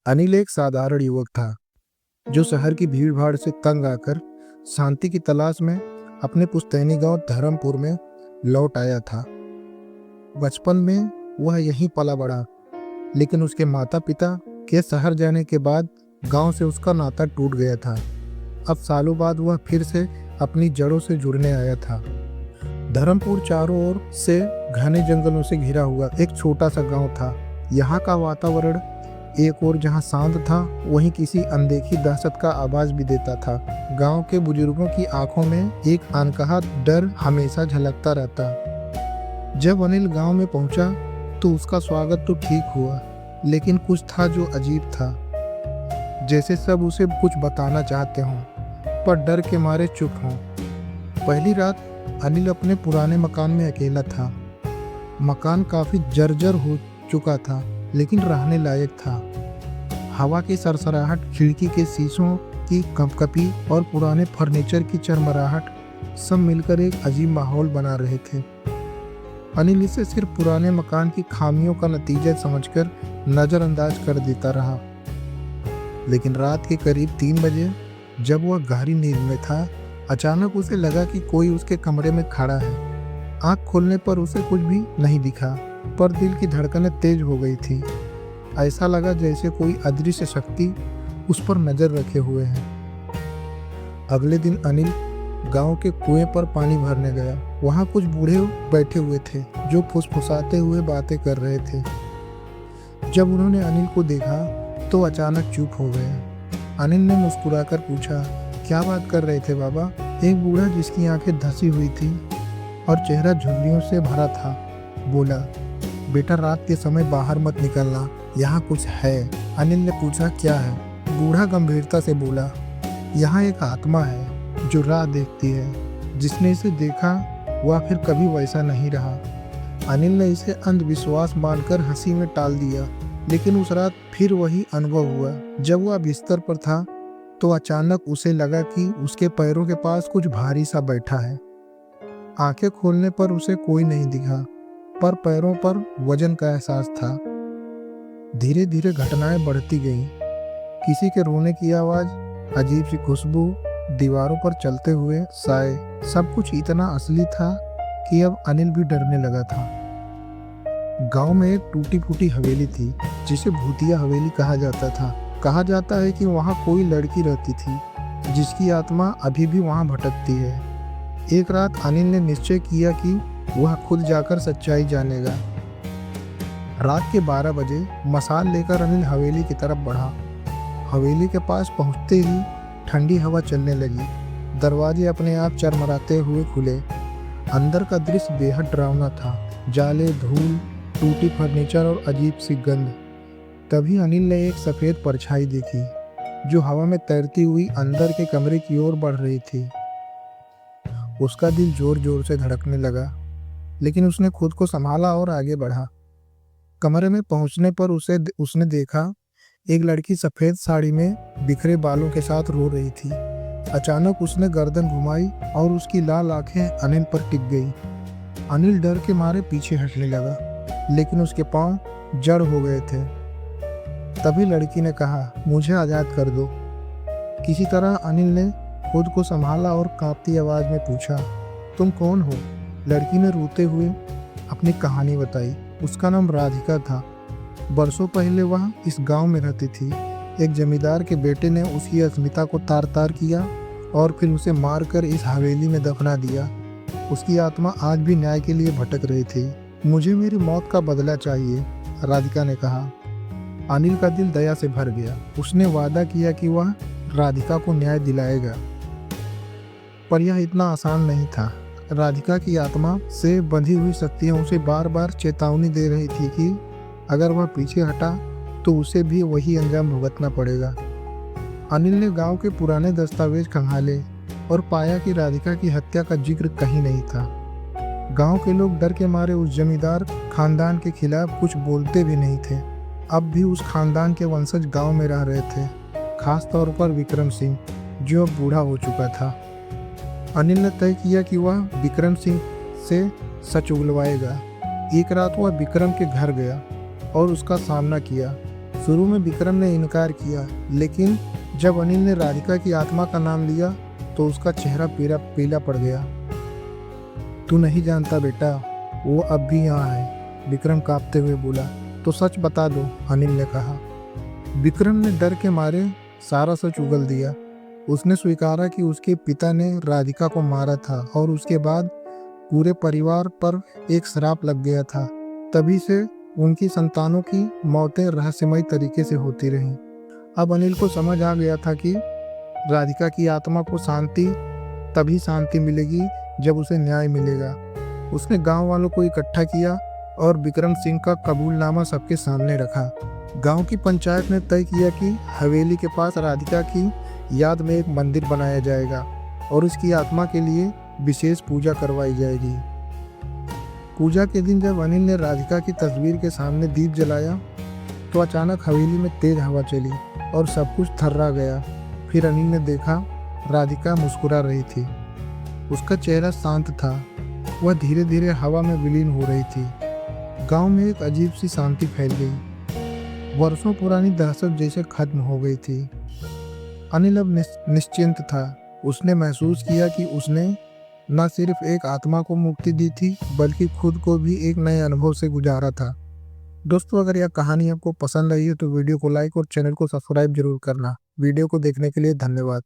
अनिल एक साधारण युवक था जो शहर की भीड़ भाड़ से तंग आकर शांति की तलाश में अपने पुश्तैनी गांव धर्मपुर में लौट आया था। बचपन में वह यहीं पला बड़ा, लेकिन उसके माता पिता के शहर जाने के बाद गांव से उसका नाता टूट गया था। अब सालों बाद वह फिर से अपनी जड़ों से जुड़ने आया था। धर्मपुर चारों ओर से घने जंगलों से घिरा हुआ एक छोटा सा गांव था। यहाँ का वातावरण एक ओर जहाँ शांत था, वहीं किसी अनदेखी दहशत का आवाज भी देता था। गांव के बुजुर्गों की आंखों में एक अनकहा डर हमेशा झलकता रहता। जब अनिल गांव में पहुंचा तो उसका स्वागत तो ठीक हुआ, लेकिन कुछ था जो अजीब था। जैसे सब उसे कुछ बताना चाहते हों, पर डर के मारे चुप हों। पहली रात अनिल अपने पुराने मकान में अकेला था। मकान काफी जर्जर हो चुका था, लेकिन रहने लायक था। हवा की सरसराहट, खिड़की के शीशों की कंपकपी और पुराने फर्नीचर की चरमराहट सब मिलकर एक अजीब माहौल बना रहे थे। अनिल इसे सिर्फ पुराने मकान की खामियों का नतीजा समझकर नजरअंदाज कर देता रहा। लेकिन रात के करीब 3 बजे जब वह गहरी नींद में था, अचानक उसे लगा कि कोई उसके कमरे में खड़ा है। आंख खोलने पर उसे कुछ भी नहीं दिखा, पर दिल की धड़कनें तेज हो गई थी। ऐसा लगा जैसे कोई अदृश्य शक्ति उस पर नजर रखे हुए है। अगले दिन अनिल गांव के कुएं पर पानी भरने गया। वहां कुछ बूढ़े बैठे हुए थे जो फुसफुसाते हुए बातें कर रहे थे। जब उन्होंने अनिल को देखा तो अचानक चुप हो गए। अनिल ने मुस्कुराकर पूछा, क्या बात कर रहे थे बाबा? एक बूढ़ा जिसकी आंखें धसी हुई थी और चेहरा झुर्रियों से भरा था बोला, बेटा रात के समय बाहर मत निकलना, यहाँ कुछ है। अनिल ने पूछा, क्या है? बूढ़ा गंभीरता से बोला, यहाँ एक आत्मा है जो राह देखती है। जिसने इसे देखा वह फिर कभी वैसा नहीं रहा। अनिल ने इसे अंधविश्वास मानकर हंसी में टाल दिया, लेकिन उस रात फिर वही अनुभव हुआ। जब वह बिस्तर पर था तो अचानक उसे लगा कि उसके पैरों के पास कुछ भारी सा बैठा है। आंखें खोलने पर उसे कोई नहीं दिखा, पर पैरों पर वजन का एहसास था। धीरे धीरे घटनाएं बढ़ती गईं। किसी के रोने की आवाज, अजीब सी खुशबू, दीवारों पर चलते हुए साए, सब कुछ इतना असली था कि अब अनिल भी डरने लगा था। गांव में एक टूटी फूटी हवेली थी जिसे भूतिया हवेली कहा जाता था। कहा जाता है कि वहां कोई लड़की रहती थी जिसकी आत्मा अभी भी वहां भटकती है। एक रात अनिल ने निश्चय किया कि वह खुद जाकर सच्चाई जानेगा। रात के 12 बजे मसाल लेकर अनिल हवेली की तरफ बढ़ा। हवेली के पास पहुंचते ही ठंडी हवा चलने लगी। दरवाजे अपने आप चरमराते हुए खुले। अंदर का दृश्य बेहद डरावना था। जाले, धूल, टूटी फर्नीचर और अजीब सी गंध। तभी अनिल ने एक सफेद परछाई देखी जो हवा में तैरती हुई अंदर के कमरे की ओर बढ़ रही थी। उसका दिल जोर जोर से धड़कने लगा, लेकिन उसने खुद को संभाला और आगे बढ़ा। कमरे में पहुंचने पर उसने देखा एक लड़की सफेद साड़ी में बिखरे बालों के साथ रो रही थी। अचानक उसने गर्दन घुमाई और उसकी लाल आंखें अनिल पर टिक गई। अनिल डर के मारे पीछे हटने लगा, लेकिन उसके पांव जड़ हो गए थे। तभी लड़की ने कहा, मुझे आजाद कर दो। किसी तरह अनिल ने खुद को संभाला और कांपती आवाज में पूछा, तुम कौन हो? लड़की ने रोते हुए अपनी कहानी बताई। उसका नाम राधिका था। बरसों पहले वह इस गांव में रहती थी। एक जमींदार के बेटे ने उसकी अस्मिता को तार तार किया और फिर उसे मारकर इस हवेली में दफना दिया। उसकी आत्मा आज भी न्याय के लिए भटक रही थी। मुझे मेरी मौत का बदला चाहिए, राधिका ने कहा। अनिल का दिल दया से भर गया। उसने वादा किया कि वह राधिका को न्याय दिलाएगा, पर यह इतना आसान नहीं था। राधिका की आत्मा से बंधी हुई शक्तियां उसे बार बार चेतावनी दे रही थी कि अगर वह पीछे हटा तो उसे भी वही अंजाम भुगतना पड़ेगा। अनिल ने गांव के पुराने दस्तावेज खंगाले और पाया कि राधिका की हत्या का जिक्र कहीं नहीं था। गांव के लोग डर के मारे उस जमींदार खानदान के खिलाफ कुछ बोलते भी नहीं थे। अब भी उस खानदान के वंशज गांव में रह रहे थे, खास तौर पर विक्रम सिंह, जो अब बूढ़ा हो चुका था। अनिल ने तय किया कि वह विक्रम सिंह से सच उगलवाएगा। एक रात वह विक्रम के घर गया और उसका सामना किया। शुरू में विक्रम ने इनकार किया, लेकिन जब अनिल ने राधिका की आत्मा का नाम लिया तो उसका चेहरा पीला पीला पड़ गया। तू नहीं जानता बेटा, वो अब भी यहाँ है, विक्रम कांपते हुए बोला। तो सच बता दो, अनिल ने कहा। विक्रम ने डर के मारे सारा सच उगल दिया। उसने स्वीकारा कि उसके पिता ने राधिका को मारा था और उसके बाद पूरे परिवार पर एक श्राप लग गया था। तभी से उनकी संतानों की मौतें रहस्यमय तरीके से होती रहीं। अब अनिल को समझ आ गया था कि राधिका की आत्मा को तभी शांति मिलेगी जब उसे न्याय मिलेगा। उसने गांव वालों को इकट्ठा किया और विक्रम सिंह का कबूलनामा सबके सामने रखा। गांव की पंचायत ने तय किया कि हवेली के पास राधिका की याद में एक मंदिर बनाया जाएगा और उसकी आत्मा के लिए विशेष पूजा करवाई जाएगी। पूजा के दिन जब अनिल ने राधिका की तस्वीर के सामने दीप जलाया तो अचानक हवेली में तेज हवा चली और सब कुछ थर्रा गया। फिर अनिल ने देखा राधिका मुस्कुरा रही थी। उसका चेहरा शांत था, वह धीरे धीरे हवा में विलीन हो रही थी। गांव में एक अजीब सी शांति फैल गई। वर्षों पुरानी दहशत जैसे खत्म हो गई थी। अनिल अब निश्चिंत था। उसने महसूस किया कि उसने न सिर्फ एक आत्मा को मुक्ति दी थी, बल्कि खुद को भी एक नए अनुभव से गुजारा था। दोस्तों, अगर यह कहानी आपको पसंद आई है तो वीडियो को लाइक और चैनल को सब्सक्राइब जरूर करना। वीडियो को देखने के लिए धन्यवाद।